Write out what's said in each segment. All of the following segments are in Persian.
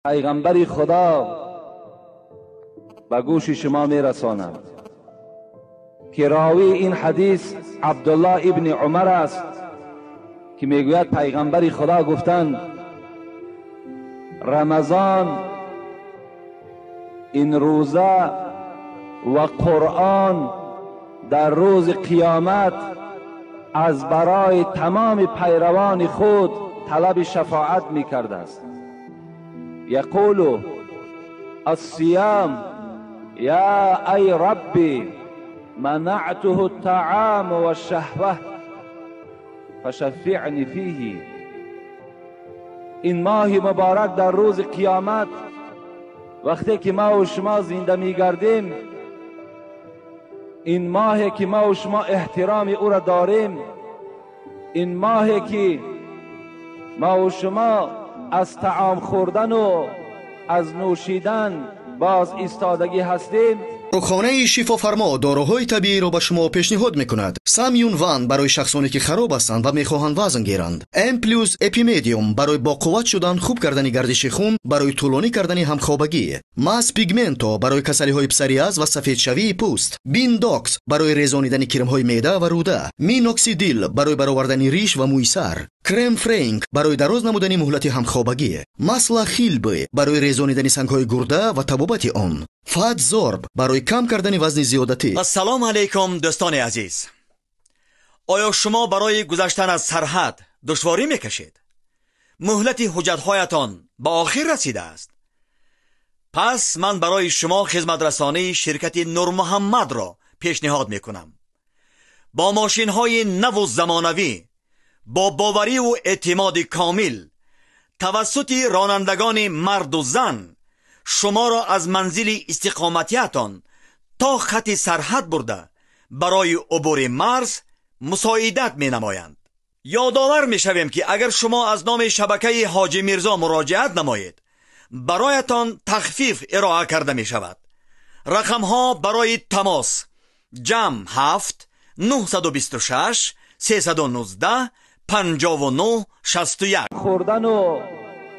پیغمبر خدا به گوش شما میرساند که راوی این حدیث عبدالله ابن عمر است که میگوید پیغمبر خدا گفتند رمضان، این روزه و قرآن در روز قیامت از برای تمام پیروان خود طلب شفاعت میکرده است. یقول الصیام یا ای ربی منعته الطعام والشهوه فشفعنی فیه. این ماه مبارک در روز قیامت وقتی که ما و شما زنده میگردیم، این ماهی که ما و شما احترام او را داریم، این ماهی که ما و شما از طعام خوردن و از نوشیدن باز ایستادگی هستیم، رخانه شفا فرما داروهای طبیعی را به شما پیشنهاد میکند. سامیون وان برای شخصانی که خراب هستند و میخواهند وزن گیرند. ام پلوس اپیمدیوم برای با قوت شدن، خوب کردن گردش خون، برای طولانی کردن همخوابگی. ماس پیگمنتو برای کسلی های پسریاز و سفید شوی پوست. بین داکس برای ریزانیدن کرم های معده و روده. مینوکسیدیل برای برآوردن ریش و موی سر. کرم فرانک برای دراز نمودن مهلت همخوابگی. ماسلا خیلبی برای ریزانیدن سنگ های گرده و تبابت آن. فات زورب برای کم کردن وزن زیادتی. السلام علیکم دوستان عزیز. آیا شما برای گذشتن از سرحد دشواری میکشید؟ مهلت حجت‌هایتان به آخر رسیده است. پس من برای شما خدمت رسانی شرکت نور محمد را پیشنهاد میکنم. با ماشین‌های نو و زمانوی، با باوری و اعتماد کامل، توسط رانندگان مرد و زن، شما را از منزل استقامتیتان تا خط سرحد برده برای عبور مرز مساعدت می نمایند. یادآور می شویم که اگر شما از نام شبکه حاجی میرزا مراجعت نمایید، برایتان تخفیف ارائه کرده می شود. رقم ها برای تماس جمع 7 926 319 59 61. خوردن و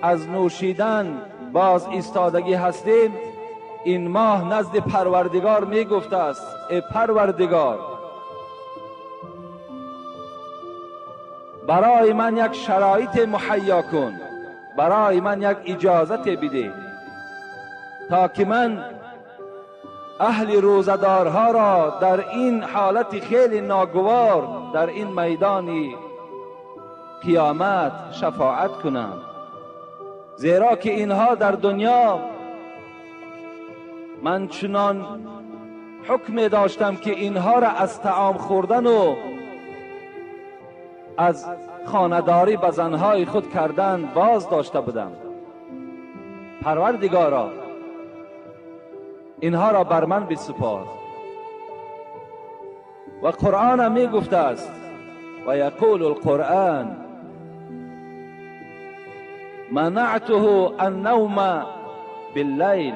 از نوشیدن باز ایستادگی هستیم. این ماه نزد پروردگار می گفته است ای پروردگار، برای من یک شرایط مهیا کن، برای من یک اجازت بده تا که من اهل روزدارها را در این حالت خیلی ناگوار در این میدان قیامت شفاعت کنم. زیرا که اینها در دنیا من چنان حکم داشتم که اینها را از طعام خوردن و از خانه‌داری به زنهای خود کردن باز داشته بودم. پروردگارا اینها را بر من بسپار. و قرآن هم می گفته است و یقول القرآن منعته النوم باللیل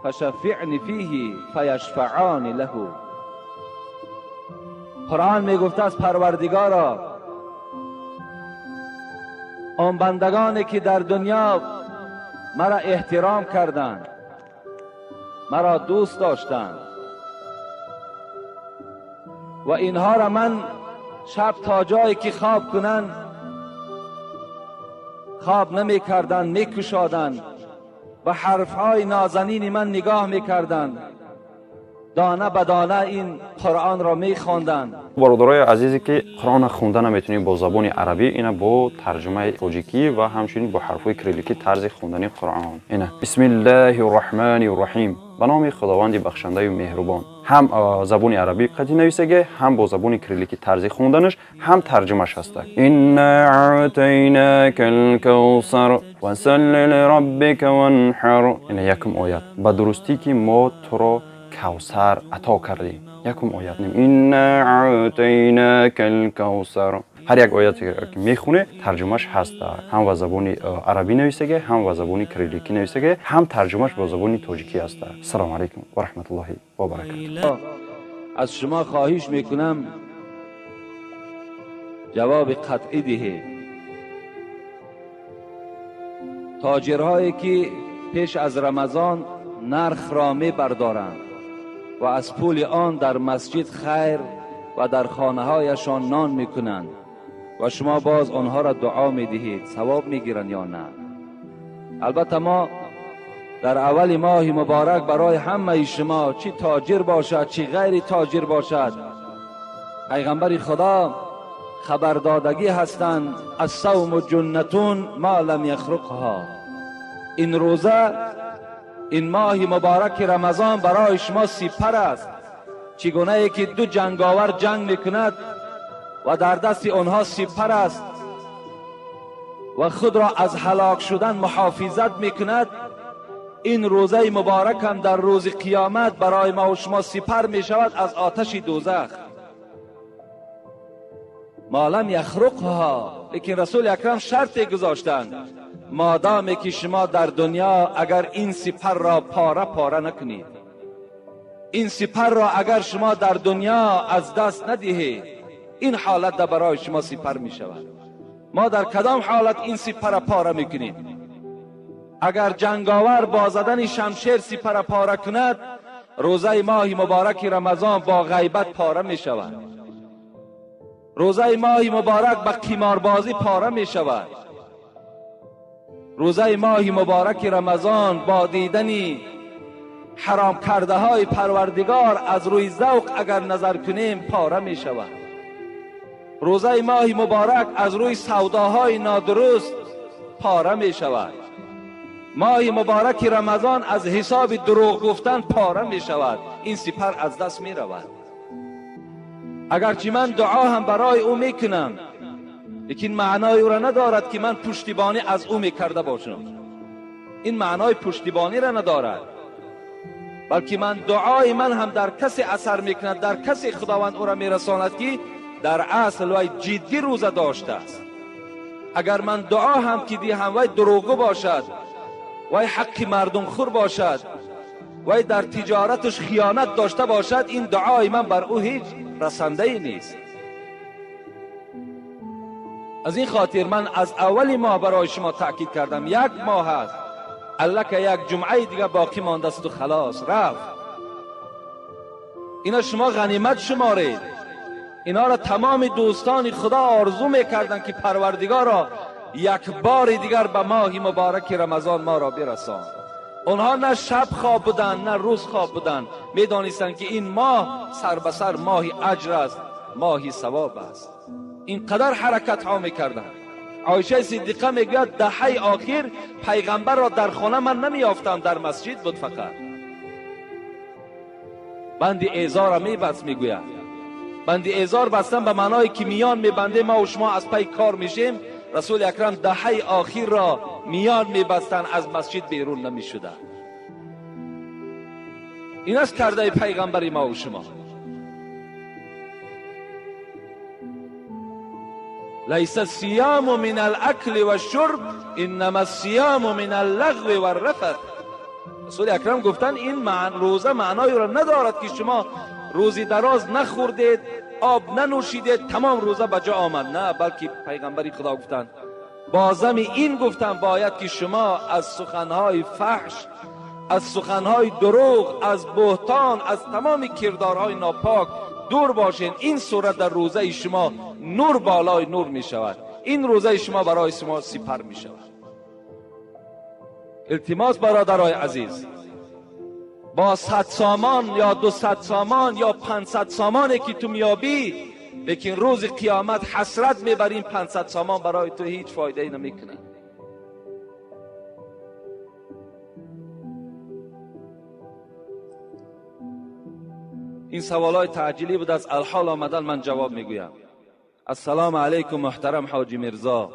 فشفعنی فیه فیشفعان له. قرآن می گفته است پروردگارا، آن بندگانی که در دنیا مرا احترام کردند، مرا دوست داشتند و اینها را من شب تا جایی که خواب کنند خواب نمی کردند، می کشادند، به حرفهای نازنین من نگاه می کردند، دانه به دانه این قرآن را می خواندند. برادرای عزیزی که قرآن خوندن نمیتونید با زبان عربی، اینا با ترجمه تاجیکی و همچنین با حرفای کریلیکی طرز خوندن قرآن. اینا بسم الله الرحمن الرحیم، به نام خداوند بخشنده و مهربان. هم زبان عربی قدی نویسه، هم با زبان کریلیکی طرز خوندنش، هم ترجمهش هست. انا اعطیناک الکوثر فصل لربک وانحر. اینا یکم آیت به درستی که ما تو را کوثر عطا کردیم. یکم آیت نیم انا اعطیناک الکوثر. هر یک آیتی که میخونه ترجمهش هست، هم با زبان عربی نویسه، هم با زبان کریلیکی نویسه، هم ترجمهش با زبان تاجیکی است. السلام علیکم و رحمت الله و برکاته. از شما خواهش میکنم جواب قطعی دهید. تاجرهایی که پیش از رمضان نرخ را می بردارند و از پول آن در مسجد خیر و در خانه هایشان نان می کنند و شما باز آنها را دعا می دهید، ثواب می گیرند یا نه؟ البته ما در اول ماه مبارک برای همه شما، چی تاجر باشد چی غیر تاجر باشد، پیغمبر خدا خبردادگی هستند الصوم جنتون ما لم یخرقها. این روزه، این ماه مبارک رمضان برای شما سپر است. چگونه ای که دو جنگاور جنگ میکند و در دست آنها سپر است و خود را از هلاک شدن محافظت میکند، این روزه مبارک هم در روز قیامت برای ما و شما سپر میشود از آتش دوزخ. ما لم یخرقها. لیکن رسول اکرم شرطی گذاشتند، مادامی که شما در دنیا اگر این سپر را پاره پاره نکنید، این سپر را اگر شما در دنیا از دست ندهید، این حالت در برای شما سپر می شود. ما در کدام حالت این سپر را پاره میکنیم؟ اگر جنگاور با زدن شمشیر سپر پاره کند، روزه ماه مبارک رمضان با غیبت پاره می شود. روزه ماه مبارک با قماربازی پاره می شود. روزه ماه مبارک رمضان با دیدنی حرام کرده های پروردگار از روی ذوق اگر نظر کنیم پاره می شود. روزه ماه مبارک از روی سوداهای نادرست پاره می شود. ماه مبارک رمضان از حساب دروغ گفتن پاره می شود. این سپر از دست می رود. اگرچه من دعا هم برای او می کنم، لیکن معنای او را ندارد که من پشتیبانی از او می کرده باشم. این معنای پشتیبانی را ندارد، بلکه من دعای من هم در کسی اثر می کند، در کسی خداوند او را می رساند که در اصل وی جدی روزه داشته است. اگر من دعا هم که دی هم وی دروغگو باشد، وی حق مردم خور باشد، وی در تجارتش خیانت داشته باشد، این دعای من بر او هیچ رسنده ای نیست. از این خاطر من از اول ماه برای شما تأکید کردم، یک ماه هست، الک یک جمعه دیگه باقی مانده است و خلاص رفت. اینا شما غنیمت شمارید. اینا را تمام دوستان خدا آرزو میکردن که پروردگارا یک بار دیگر به ماه مبارک رمضان ما را برسان. اونها نه شب خواب بودن نه روز خواب بودن، میدانستند که این ماه سر به سر ماهی اجر است، ماهی ثواب است. اینقدر حرکت ها میکردن. عایشه صدیقه میگوید دهه آخر پیغمبر را در خانه من نمیافتم، در مسجد بود فقط. بند ایزار را میبست، میگوید بند ایزار بستن به معنای که میان میبنده، ما و شما از پای کار میشیم. رسول اکرم دهه آخر را میان میبستن، از مسجد بیرون نمیشدن. این است کرده پیغمبر ما و شما. لیس الصیام من الاکل والشرب انما الصیام من اللغو والرفث. رسول اکرم گفتن این روزه معنای را ندارد که شما روزی دراز نخوردید، آب ننوشیدید، تمام روزه بجا آمد. نه، بلکه پیغمبری خدا گفتن، بازم این گفتن باید که شما از سخنهای فحش، از سخنهای دروغ، از بهتان، از تمام کردارهای ناپاک دور باشین. این صورت در روزه شما نور بالای نور می شود. این روزه شما برای شما سپر می شود. التماس برادرای عزیز، با 100 سامان یا 200 سامان یا 500 سامانی که تو میابی، لیکن روز قیامت حسرت میبرین 500 سامان برای تو هیچ فایده ای نمیکنه. این سوالای تعجیلی بود، از الحال آمدن من جواب میگویم. السلام علیکم محترم حاجی مرزا،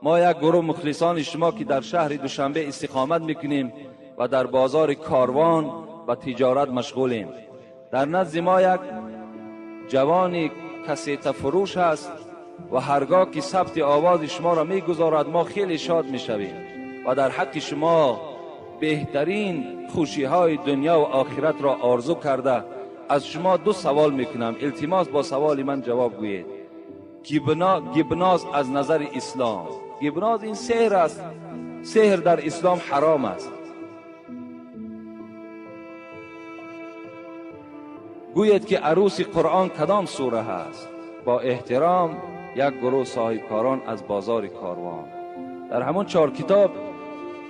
ما یک گروه مخلصان شما که در شهر دوشنبه استقامت میکنیم و در بازار کاروان و تجارت مشغولیم. در نزد ما یک جوانی کسیت فروش هست و هرگاه که ثبت آواز شما را میگذارد ما خیلی شاد میشویم و در حق شما بهترین خوشی های دنیا و آخرت را آرزو کرده از شما 2 سوال میکنم. التماس با سوال من جواب گویید. گبناز از نظر اسلام، گبناز این سحر است سحر در اسلام حرام است. گوید که عروس قرآن کدام سوره هست؟ با احترام یک گروه صاحبکاران از بازار کاروان در همون 4 کتاب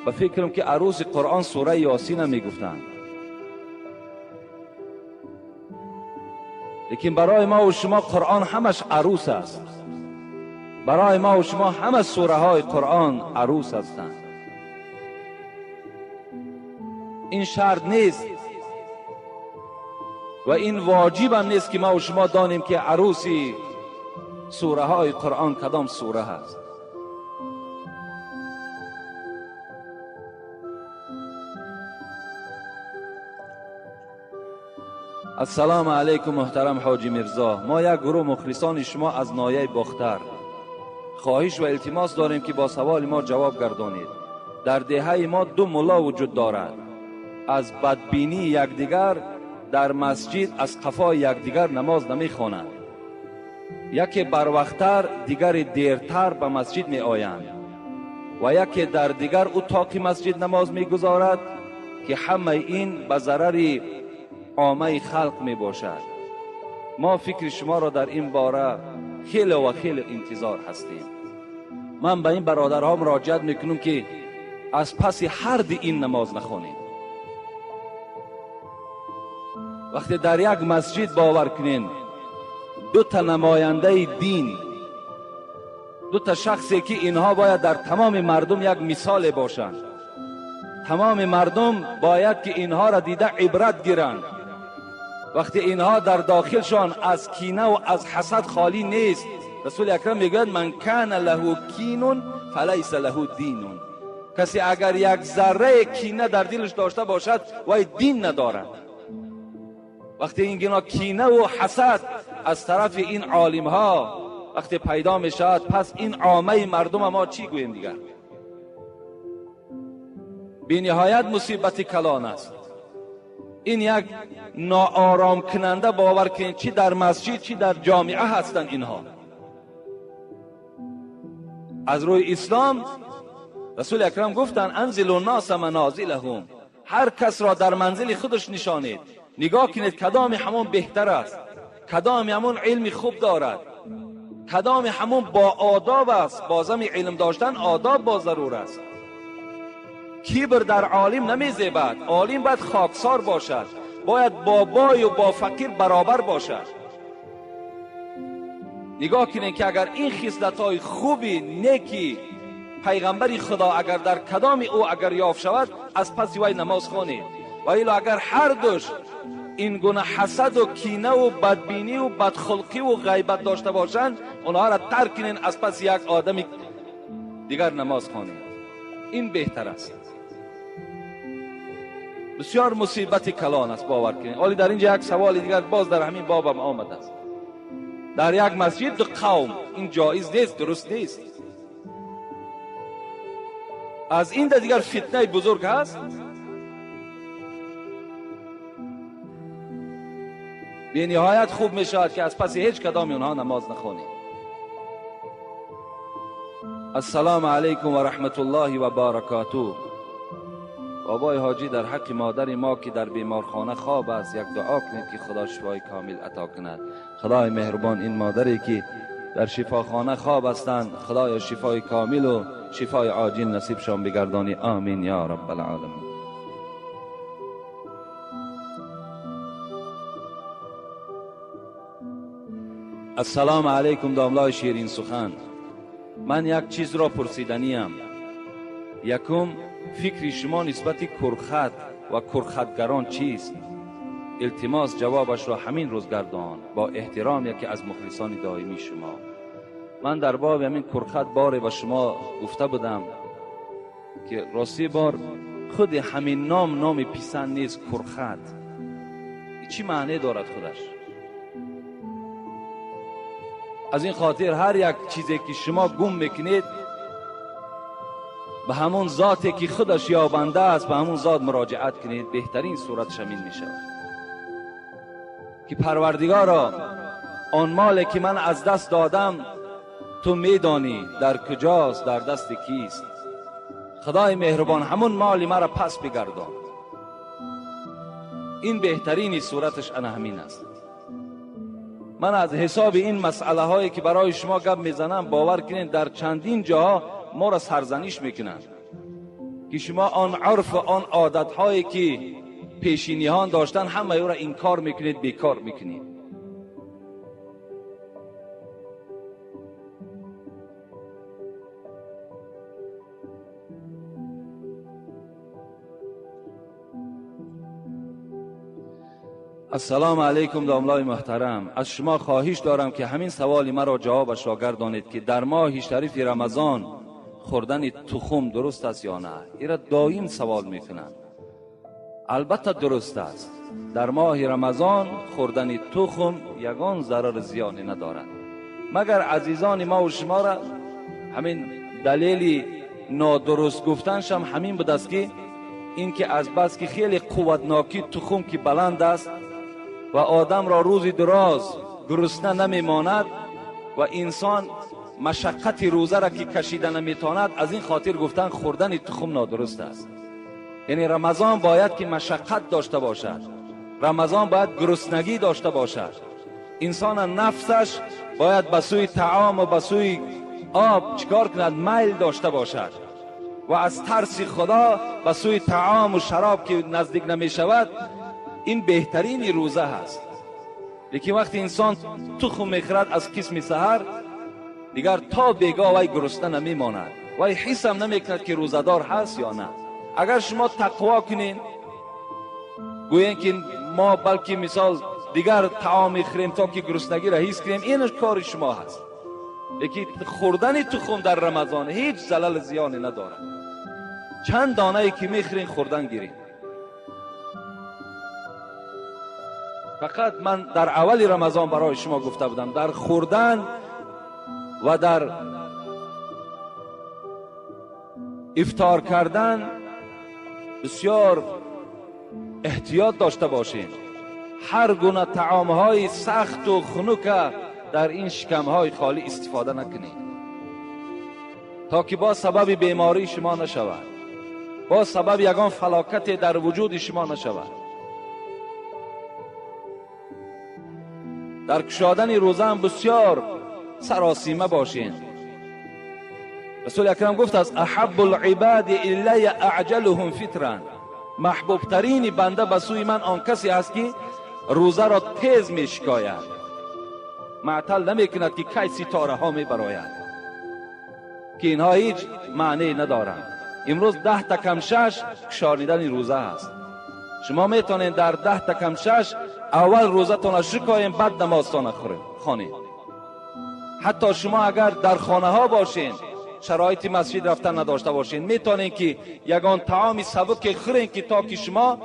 به فکرم که عروس قرآن سوره یاسین می گفتند. لیکن برای ما و شما قرآن همش عروس است. برای ما و شما همه سوره های قرآن عروس هستند. این شرط نیست و این واجب هم نیست که ما و شما دانیم که عروسی سوره های قرآن کدام سوره هست. السلام علیکم محترم حاجی مرزا. ما یک گروه مخلصان شما از ناحیه باختر خواهش و التماس داریم که با سوال ما جواب گردانید. در دهه ما 2 ملا وجود دارد. از بدبینی یکدیگر در مسجد از قفای یکدیگر نماز نمی خوانند. یکی بروقتر دیگر دیرتر به مسجد می آیند و یکی در دیگر اتاق مسجد نماز می گذارد که همه این به ضرر عامه خلق می باشد. ما فکر شما را در این باره خیلی و خیلی انتظار هستیم. من به این برادرها مراجعت میکنم که از پس حرد این نماز نخوانید. وقتی در یک مسجد باور کنین 2 تا نماینده دین، 2 تا شخصی که اینها باید در تمام مردم یک مثال باشند، تمام مردم باید که اینها را دیده عبرت گیرند. وقتی اینها در داخلشان از کینه و از حسد خالی نیست، رسول اکرم میگوید من کان له کین فلیس له دین. کسی اگر یک ذره کینه در دلش داشته باشد وای دین ندارد. وقتی این گناه کینه و حسد از طرف این عالم ها وقتی پیدا می شود، پس این عامه مردم ما چی گوییم دیگر؟ بی نهایت مصیبت کلان است. این یک ناآرام کننده باور کنید چی در مسجد چی در جامعه هستند. اینها از روی اسلام رسول اکرم گفتن انزلوا الناس منازلهم، هر کس را در منزل خودش نشانید. نگاه کنید کدام همون بهتر است، کدام همون علم خوب دارد، کدام همون با آداب است. بازم علم داشتن آداب با ضرور است. کبر در عالم نمیزیبد. عالم باید خاکسار باشد، باید با بای و با فقیر برابر باشد. نگاه کنید که اگر این خصلت‌های خوبی نیکی پیغمبر خدا اگر در کدام او اگر یافت شود، از پس وی نماز خوانید. و الا اگر هر دوش این گونه حسد و کینه و بدبینی و بدخلقی و غیبت داشته باشند، اونها را ترک کنین، از پس یک آدم دیگر نماز خوانید. این بهتر است. بسیار مصیبت کلان است باور کنید. ولی در اینجا یک سوال دیگر باز در همین بابم آمده است. در یک مسجد 2 قوم، این جایز نیست، درست نیست. از این دیگر فتنه بزرگ هست. به نهایت خوب می شود که از پس هیچ کدام اونها نماز نخوانید. السلام علیکم و رحمت الله و برکاته. بابای حاجی در حق مادر ما که در بیمارخانه خواب است یک دعا کنید که خدا شفای کامل عطا کند. خدای مهربان این مادری که در شفاخانه خواب هستند، خدای شفای کامل و شفای عاجل نصیبشان بگردانی. آمین یا رب العالمین. السلام علیکم داملای شیرین سخن. من یک چیز را پرسیدنیم. یکم فکر شما نسبت کرخت و کرختگران چیست؟ التماس جوابش را همین روز گردان. با احترام یکی از مخلصان دائمی شما. من در باب همین کرخت باره با شما گفته بودم که راستی بار خود همین نام پیسند نیست. کرخت چی معنی دارد خودش؟ از این خاطر هر یک چیزی که شما گم میکنید به همون ذاتی که خودش یابنده است، به همون ذات مراجعت کنید. بهترین صورت شامل می شود که پروردگارا آن مالی که من از دست دادم تو میدانی در کجاست، در دست کیست. خدای مهربان همون مال مرا پس بگردان. این بهترین صورتش انا همین است. من از حساب این مسئله هایی که برای شما گپ میزنم باور کنین در چندین جاها ما را سرزنش میکنن که شما آن عرف و آن عادت هایی که پیشینیان داشتن همه او را انکار میکنید، بیکار میکنید. السلام علیکم داملای محترم، از شما خواهش دارم که همین سوال مرا جوابش را گردانید که در ماه شریف رمضان خوردن تخم درست است یا نه؟ ایرا دائم سوال میکنند. البته درست است، در ماه رمضان خوردن تخم یگان ضرر زیانی ندارد، مگر عزیزان ما و شما را همین دلیل نادرست گفتنش هم همین بود است که این که از بس که خیلی قوتناکی تخم که بلند است و آدم را روزی دراز گرسنه نمیماند و انسان مشقت روزه را که کشیده نمیتواند، از این خاطر گفتن خوردن تخم نادرست است. یعنی رمضان باید که مشقت داشته باشد، رمضان باید گرسنگی داشته باشد، انسان نفسش باید به سوی طعام و به سوی آب چکار کند؟ میل داشته باشد و از ترس خدا به سوی طعام و شراب که نزدیک نمی شود. این بهترین روزه هست. لیکن وقتی انسان تخم میخورد از قسم سحر، دیگر تا بیگاه وی گرسنه نمیماند، وی حس هم نمیکند که روزدار هست یا نه. اگر شما تقوا کنین گویین که ما بلکه مثال دیگر طعام میخوریم تا که گرسنگی را حس کنیم، اینش کار شما هست. لیکن خوردن تخم در رمضان هیچ زلل زیانی ندارد. چند دانه ای که میخورین خوردن گیرین. فقط من در اول رمضان برای شما گفته بودم در خوردن و در افطار کردن بسیار احتیاط داشته باشین. هر گونه طعام‌های سخت و خنک در این شکم‌های خالی استفاده نکنید تا که با سبب بیماری شما نشود، با سبب یگان فلاکت در وجود شما نشود. در کشادن روزه هم بسیار سراسیمه باشین. رسول اکرم گفت از احب العباد الی اعجلهم فطرا، محبوب ترین بنده به سوی من آن کسی است که روزه را تیز می شکاید، معطل نمی کند که کی ستاره ها می براید، که اینها هیچ معنی ندارند. امروز 10 تا کم 6 کشانیدن روزه است. شما میتونید در 10 تا کم 6 اول روزتون را شکایین، بعد نمازتون خوانید. حتی شما اگر در خانه ها باشین، شرایط مسجد رفتن نداشته باشین، میتونین که یگان طعام سبک خورین که تا که شما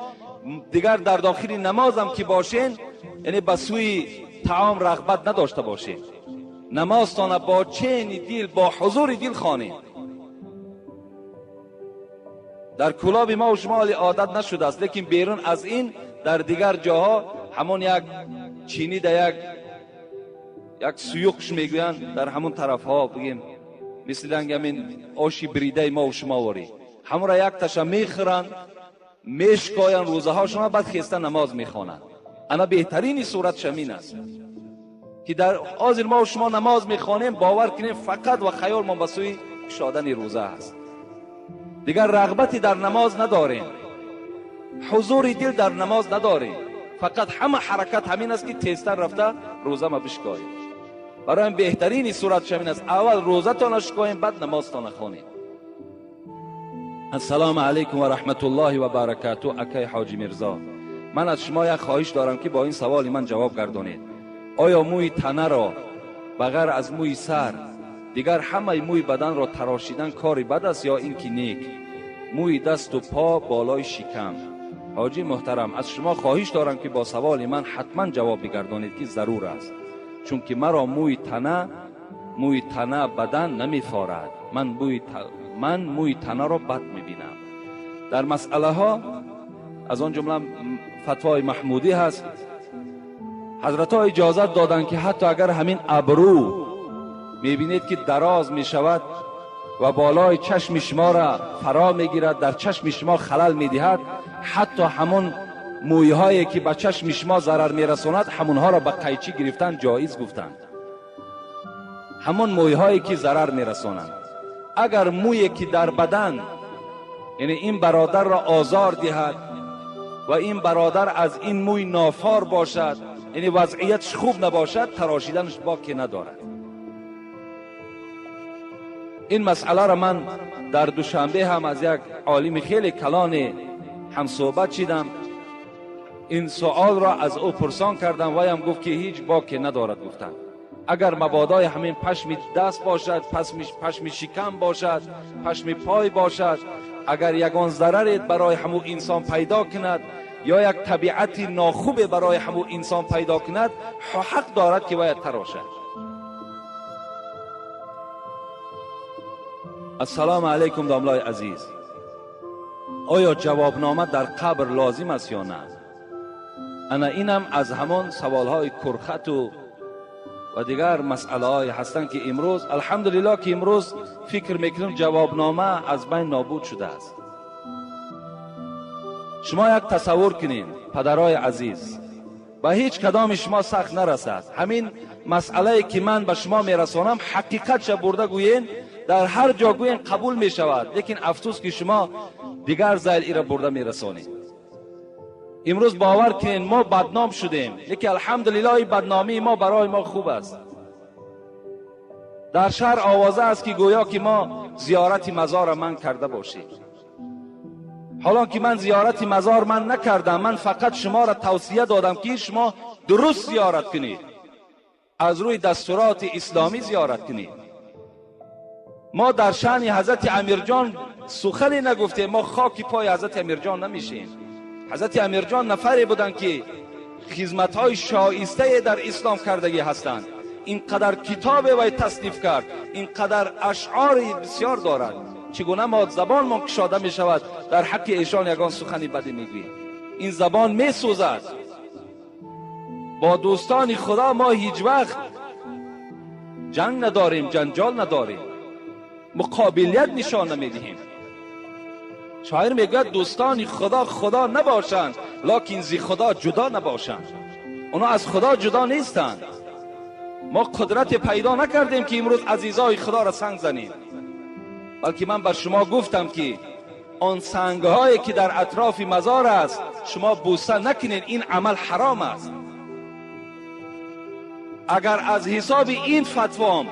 دیگر در داخل نماز هم که باشین، یعنی به سوی طعام رغبت نداشته باشین. نمازتان با چین دل، با حضور دل خوانین. در کلاب ما و شما عادت نشده است، لیکن بیرون از این در دیگر جاها همون یک چینی در یک سیوکش میگویند، در همون طرف ها بگیم مثل همین آشی بریده ما و شما واری، همون را یک تشا میخورند، میشکاین روزه هاشون، بعد خیسته نماز میخوانند. انا بهترین صورت شمین است که در حاضر ما و شما نماز میخوانیم، باور کنیم فقط و خیال ما به سوی کشادن روزه است. دیگر رغبتی در نماز نداریم، حضور دل در نماز نداریم، فقط همه حرکت همین است که تیزتر رفته روزه ما بشکاییم. برای این بهترین صورت شمین است اول روزه تان شکاییم، بعد نماز تان خوانیم. السلام علیکم و رحمت الله و برکاته. اکای حاجی مرزا، من از شما یک خواهش دارم که با این سوال من جواب گردانید. آیا موی تنه را بغیر از موی سر دیگر همه موی بدن را تراشیدن کاری بد است یا این که نیک؟ موی دست و پا بالای شکم. حاجی محترم، از شما خواهش دارم که با سوال من حتما جواب بگردانید که ضرور است، چون که مرا موی تنه بدن نمیفارد. من موی تنه را بد میبینم. در مسئله ها از آن جمله فتوای محمودی هست، حضرت ها اجازت دادن که حتی اگر همین ابرو میبینید که دراز میشود، و بالای چشم شما را فرا میگیرد، در چشم شما خلل میدهد، حتی همون مویهایی که به چشم شما ضرر میرساند همونها را به قیچی گرفتن جایز گفتند. همون مویهایی که ضرر میرسانند، اگر مویی که در بدن یعنی این برادر را آزار دهد و این برادر از این موی نافار باشد، یعنی وضعیتش خوب نباشد، تراشیدنش باکی ندارد. این مسئله را من در دوشنبه هم از یک عالم خیلی کلان هم صحبت شدم. این سوال را از او پرسان کردم و هم گفت که هیچ باکی ندارد. گفتم اگر مبادای همین پشم دست باشد، پشم شکم باشد، پشم پای باشد، اگر یگان ضرری برای همون انسان پیدا کند یا یک طبیعت ناخوب برای همون انسان پیدا کند، حق دارد که باید تراشد. السلام علیکم داملای عزیز، آیا جوابنامه در قبر لازم است یا نه؟ انا اینم از همان سوالهای کرخت و دیگر مسئله های هستند که امروز الحمدلله که امروز فکر میکنم جوابنامه از بین نابود شده است. شما یک تصور کنین پدرای عزیز، به هیچ کدام شما سخت نرسد. همین مسئله که من به شما میرسانم حقیقتش برده گوین، در هر جا گوین قبول می شود، لیکن افسوس که شما دیگر زیل ای را برده میرسانید. امروز باور کنین ما بدنام شدیم، لیکن الحمدلله بدنامی ما برای ما خوب است. در شهر آوازه است که گویا که ما زیارت مزار من کرده باشیم، حالا که من زیارت مزار من نکردم. من فقط شما را توصیه دادم که شما درست زیارت کنید، از روی دستورات اسلامی زیارت کنید. ما در شأن حضرت امیرجان سخنی نگفتیم، ما خاکی پای حضرت امیرجان نمیشیم. حضرت امیرجان نفری بودن که خدمت‌های شایسته در اسلام کردگی هستند. اینقدر کتاب وی تصنیف کرد، اینقدر اشعار بسیار دارد، چگونه ما زبان ما کشاده می شود در حق ایشان یگان سخنی بدی میگوییم. این زبان می سوزد. با دوستان خدا ما هیچ وقت جنگ نداریم، جنجال نداریم، مقابلیت نشان نمیدهیم. شاعر میگوید دوستان خدا خدا نباشند، لکن زی خدا جدا نباشند. اونا از خدا جدا نیستند. ما قدرت پیدا نکردیم که امروز عزیزای خدا را سنگ زنیم، بلکه من بر شما گفتم که آن سنگهایی که در اطراف مزار است شما بوسه نکنین، این عمل حرام است. اگر از حساب این فتوام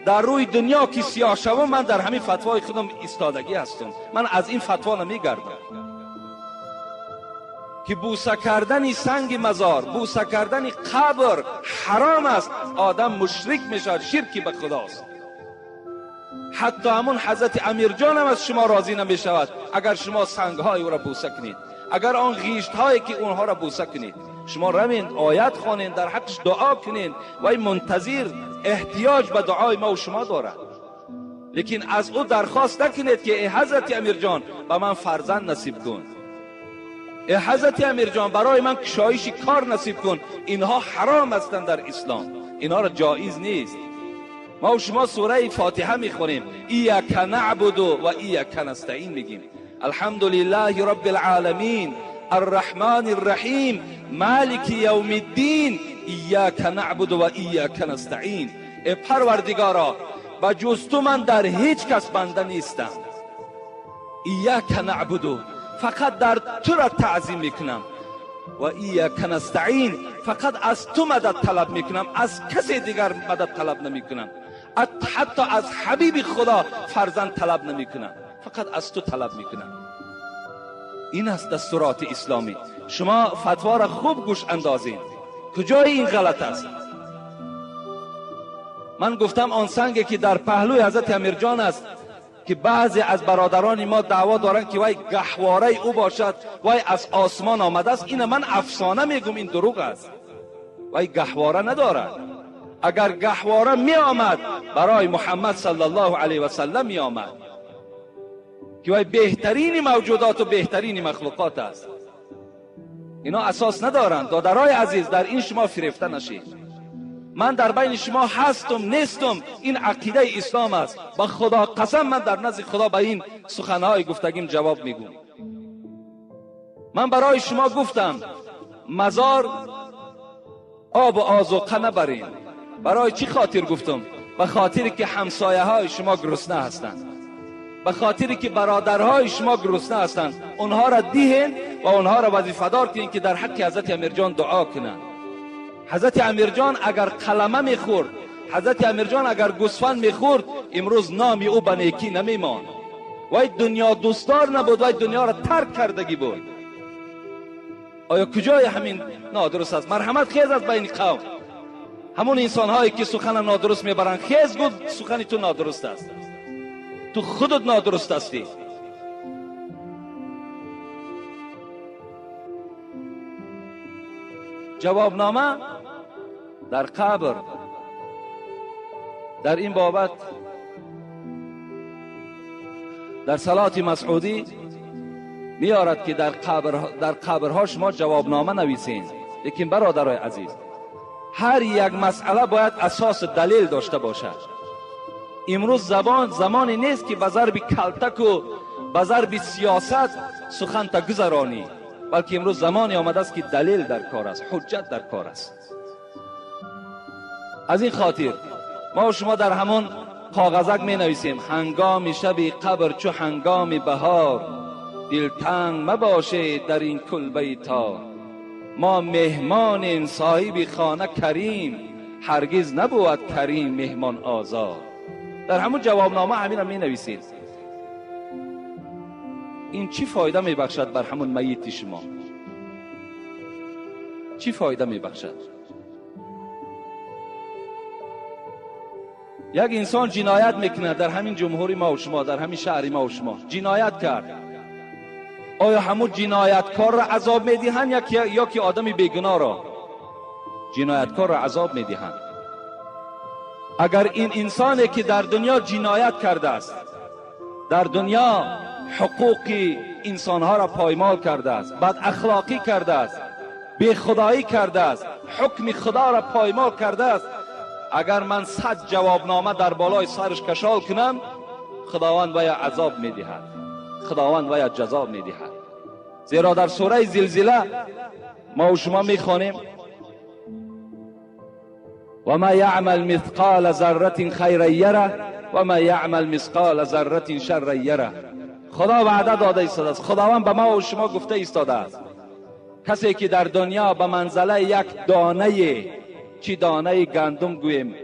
در روی دنیا که سیاه شوم، من در همین فتوای خودم ایستادگی هستم. من از این فتوا نمیگردم که بوسه کردن سنگ مزار، بوسه کردن قبر حرام است. آدم مشرک میشد، شرکی به خداست. حتی همون حضرت امیرجان هم از شما راضی نمی شود اگر شما سنگ های او را بوسه کنید، اگر آن غیشت هایی که اونها را بوسه کنید. شما روید آیت خوانین، در حقش دعا کنین و این منتظر احتیاج به دعای ما و شما دارد. لیکن از او درخواست نکنید که ای حضرت امیرجان به من فرزند نصیب کن، ای حضرت امیرجان برای من کشایش کار نصیب کن. اینها حرام هستند در اسلام، اینها را جایز نیست. ما و شما سوره فاتحه میخونیم، ایاک نعبد و ایاک نستعین، میگیم الحمدلله رب العالمین الرحمن الرحیم مالک یوم الدین ایاک نعبد و ایاک نستعین. ای پروردگارا با جز تو من در هیچ کس بنده نیستم. ایاک نعبد، فقط در تو را تعظیم میکنم، و ایاک نستعین، فقط از تو مدد طلب میکنم، از کسی دیگر مدد طلب نمیکنم. حتی از حبیب خدا فرزند طلب نمیکنم، فقط از تو طلب میکنم. این است دستورات اسلامی. شما فتوا را خوب گوش اندازین، کجای این غلط است. من گفتم آن سنگی که در پهلوی حضرت امیرجان است که بعضی از برادران ما دعوا دارند که وای گهواره او باشد، وای از آسمان آمده است. این من افسانه میگم، این دروغ است. وای گهواره ندارد. اگر گهواره می آمد برای محمد صلی الله علیه و سلم می آمد که وای بهترین موجودات و بهترین مخلوقات است. اینا اساس ندارند. دادرای عزیز، در این شما فریفته نشید. من در بین شما هستم نیستم، این عقیده اسلام است. با خدا قسم من در نزد خدا به این سخنهای گفتگیم جواب میگم. من برای شما گفتم مزار آب و آذوقه نبرین. برای چی خاطر گفتم؟ به خاطری که همسایه های شما گرسنه هستند، به خاطری که برادرهای شما گرسنه هستند. اونها را دیهن و اونها را وظیفه‌دار کنین که در حق حضرت امیرجان دعا کنند. حضرت امیرجان اگر قلمه میخورد، حضرت امیرجان اگر گوسفند میخورد، امروز نامی او به نیکی نمیماند. وای دنیا دوستدار نبود، وای دنیا را ترک کردگی بود. آیا کجای همین نادرست است؟ مرحمت خیز است بین قوم. همون انسان هایی که سخن نادرست میبرند، خیز گفت سخن تو نادرست است، تو خودت نادرست هستی. جوابنامه در قبر در این بابت در صلات مسعودی میارد که در قبرها شما جوابنامه نویسین. لیکن برادرای عزیز، هر یک مسئله باید اساس دلیل داشته باشد. امروز زمانی نیست که به ضرب کلتک و به ضرب سیاست سخن تا گذرانی، بلکه امروز زمانی آمده است که دلیل در کار است، حجت در کار است. از این خاطر ما و شما در همون کاغذک می نویسیم هنگام شب قبر چو هنگام بهار، دلتنگ مباشه در این کلبه تار. ما مهمان صاحب خانه کریم، هرگز نبود کریم مهمان آزار. در همون جوابنامه همین را می نویسید. این چی فایده می بخشد بر همون میت شما؟ چی فایده می بخشد؟ یک انسان جنایت میکنه در همین جمهوری ما و شما، در همین شهری ما و شما جنایت کرد. آیا همون جنایتکار را عذاب میدهند یا که آدم بیگناه را؟ جنایتکار را عذاب میدهند. اگر این انسانی که در دنیا جنایت کرده است، در دنیا حقوق انسانها را پایمال کرده است، بد اخلاقی کرده است، بی خدایی کرده است، حکم خدا را پایمال کرده است، اگر من 100 جوابنامه در بالای سرش کشال کنم، خداوند وی عذاب میدهد، خداوند وی جزا میدهد. زیرا در سوره زلزله ما و شما میخوانیم و ما یعمل مثقال ذره خیرا یره و ما یعمل مثقال ذره شرا یره. خدا وعده داده است، خداوند به ما و شما گفته ایستاده است کسی که در دنیا به منزله یک دانه، چی دانه گندم گویم،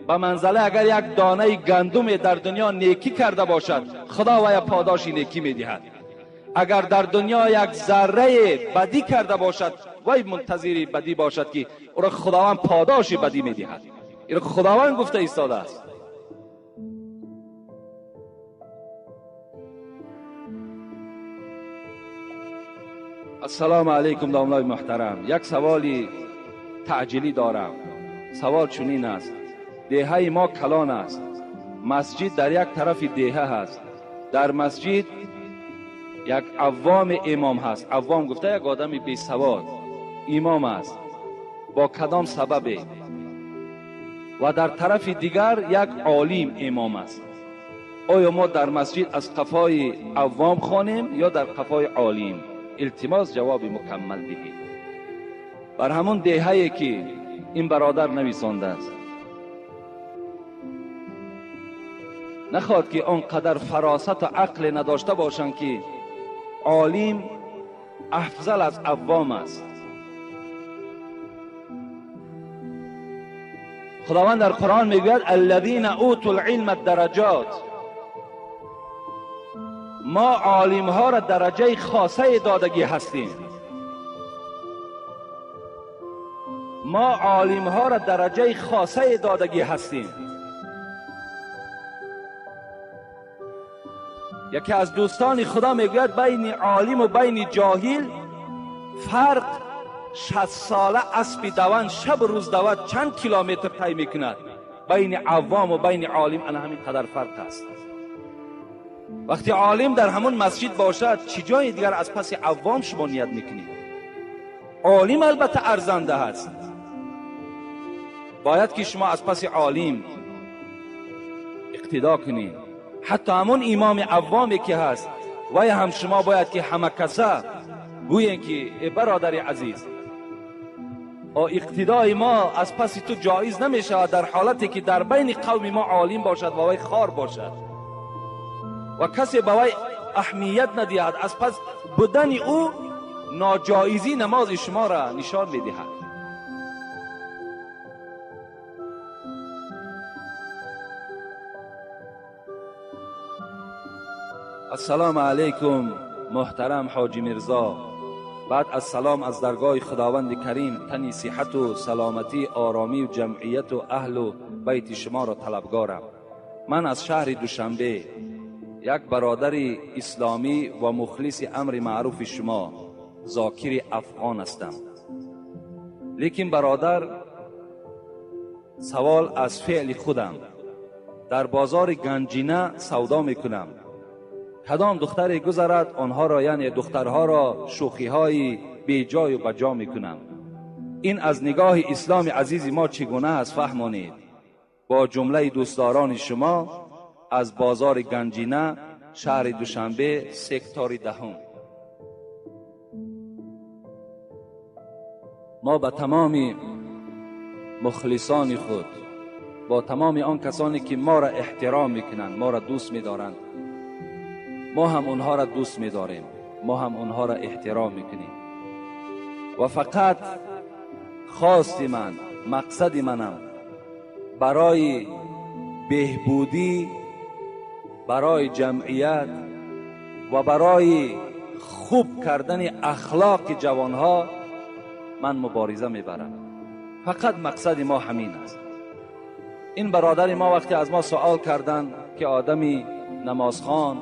به منزله اگر یک دانه گندم در دنیا نیکی کرده باشد، خدا وی پاداش نیکی میدهد. اگر در دنیا یک ذره بدی کرده باشد، وی منتظر بدی باشد که او را خداوند پاداش بدی میدهد. این را خداوند گفته ایستاده است. السلام علیکم دامنای محترم. یک سوالی تعجیلی دارم. سوال چنین است: دیهه ما کلان است، مسجد در یک طرف دیهه هست، در مسجد یک عوام امام هست. عوام گفته یک آدم بی سواد امام است، با کدام سببه؟ و در طرف دیگر یک عالم امام است. آیا ما در مسجد از قفای عوام خوانیم یا در قفای عالم؟ التماس جواب مکمل دهید. بر همون دیهه‌ای که این برادر نویسانده است، نخواد که آنقدر فراست و عقل نداشته باشند که عالم افضل از عوام است. خداوند در قرآن میگوید الذین اوتوا العلم درجات. ما عالم ها را درجه خاصه دادگی هستیم. ما عالم ها را درجه خاصه دادگی هستیم. یکی از دوستان خدا میگوید بین عالم و بین جاهل فرق 60 ساله اسب دوان شب روز دوان چند کیلومتر طی میکند. بین عوام و بین عالم انا همین قدر فرق است. وقتی عالم در همون مسجد باشد، چی جای دیگر از پس عوام شما نیت میکنید؟ عالم البته ارزنده است، باید که شما از پس عالم اقتدا کنید. حتی همون امام عوامی که هست وای هم شما باید که همه کسا گوین که ای برادر عزیز، اقتدای ما از پس تو جایز نمیشه در حالتی که در بین قوم ما عالم باشد و وای خار باشد و کسی به وای اهمیت ندهد. از پس بودن او ناجایزی نماز شما را نشان میدهد. السلام علیکم محترم حاجی میرزا. بعد از سلام از درگاه خداوند کریم تنی صحت و سلامتی، آرامی و جمعیت و اهل و بیت شما را طلبگارم. من از شهر دوشنبه یک برادر اسلامی و مخلص امر معروف شما ذاکر افغان هستم. لیکن برادر، سوال از فعل خودم. در بازار گنجینه سودا میکنم. کدام دختری گذرد آنها را، یعنی دخترها را، شوخی های بی جای و بجا میکنم. این از نگاه اسلام عزیز ما چگونه است فهمانید. با جمله دوستداران شما از بازار گنجینه، شهر دوشنبه، سکتور 10. ما به تمام مخلصان خود، با تمام آن کسانی که ما را احترام میکنند، ما را دوست میدارند، ما هم اونها را دوست می‌داریم، ما هم اونها را احترام میکنیم و فقط خواست من، مقصد منم برای بهبودی، برای جمعیت و برای خوب کردن اخلاق جوانها من مبارزه میبرم. فقط مقصد ما همین است. این برادر ما وقتی از ما سوال کردند که آدمی نمازخوان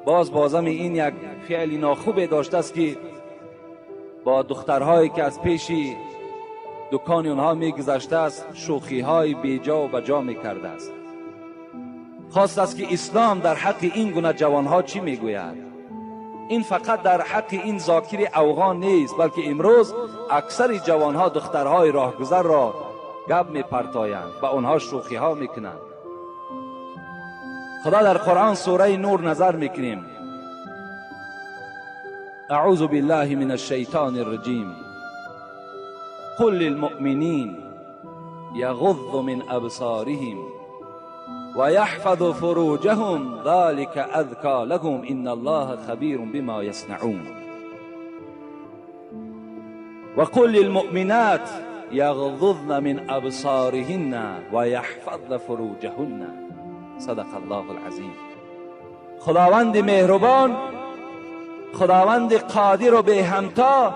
بازم این یک فعلی ناخوبه داشته است که با دخترهایی که از پیشی دکان اونها میگذشته است شوخی‌های بیجا و بجا میکرده است. خواست است که اسلام در حق این گونه جوانها چی میگوید. این فقط در حق این ذاکر افغان نیست، بلکه امروز اکثر جوانها دخترهای راهگذر را گپ میپرتایند، با اونها شوخی‌ها میکنند. خدا در قرآن سوره نور نظر میکنیم. اعوذ بالله من الشیطان الرجیم. قل للمؤمنین یغضوا من ابصارهم و یحفظوا فروجهم ذلك اذکى لهم ان الله خبیر بما یصنعون. و قل للمؤمنات یغضضن من ابصارهن و یحفظن فروجهن. صدق الله العظیم. خداوند مهربان، خداوند قادر و به همتا،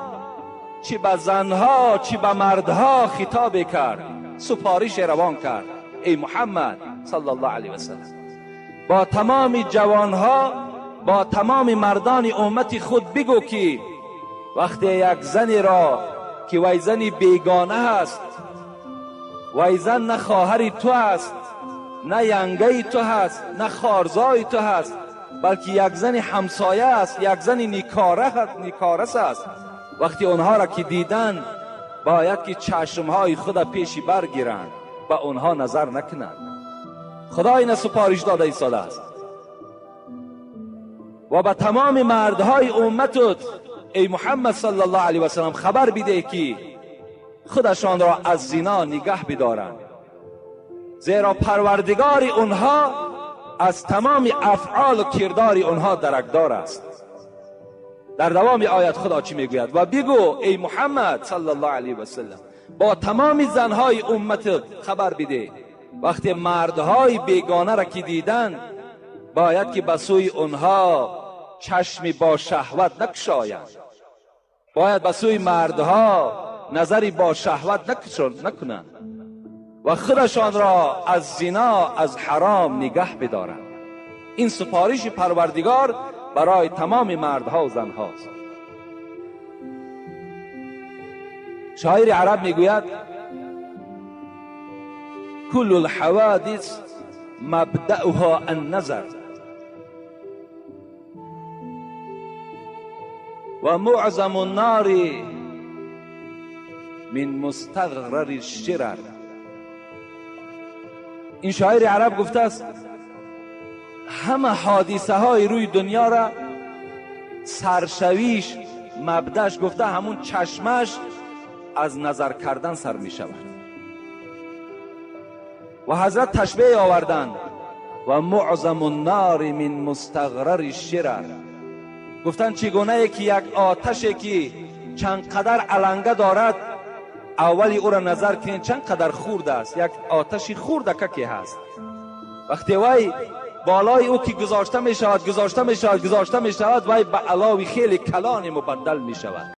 چی به زنها چی به مردها خطاب کرد، سفارش روان کرد. ای محمد صلی الله علیه و سلم، با تمام جوانها، با تمام مردان امت خود بگو که وقتی یک زنی را که وی زنی بیگانه است، وی زن نه خواهر تو است، نه ینگه تو هست، نه خارزای تو هست، بلکه یک زن همسایه است، یک زن نیکارس است. وقتی آنها را که دیدن باید که چشمهای خود پیشی برگیرند، به آنها نظر نکنند. خدا این سپارش داده ایستاده است و به تمام مردهای امتت ای محمد صلی الله علیه و سلم خبر بده که خودشان را از زنا نگه بدارند، زیرا پروردگار اونها از تمام افعال و کردار اونها درکدار است. در دوام آیت خدا چی میگوید؟ و بگو ای محمد صلی الله علیه و سلم با تمام زنهای امت خبر بده وقتی مردهای بیگانه را که دیدن باید که به سوی اونها چشمی با شهوت نکشایند، باید به سوی مردها نظری با شهوت نکنند و خودشان را از زنا، از حرام نگه بدارند. این سفارش پروردگار برای تمام مردها و زنهاست. شاعر عرب میگوید کل الحوادث مبدأها النظر و معظم النار من مستقرر الشرر. این شاعر عرب گفته است همه حادثه های روی دنیا را سرشویش مبدأش گفته همون چشمش از نظر کردن سر می شود. و حضرت تشبیه آوردند و معظم النار من مستقرر الشرر. گفتن چگونه که یک آتشی که چند قدر علنگه دارد اولی او را نظر کنید چند قدر خورد است، یک آتشی خورده که هست، وقتی وی بالای او که گذاشته می شود وی به علاوه خیلی کلان مبدل می شود.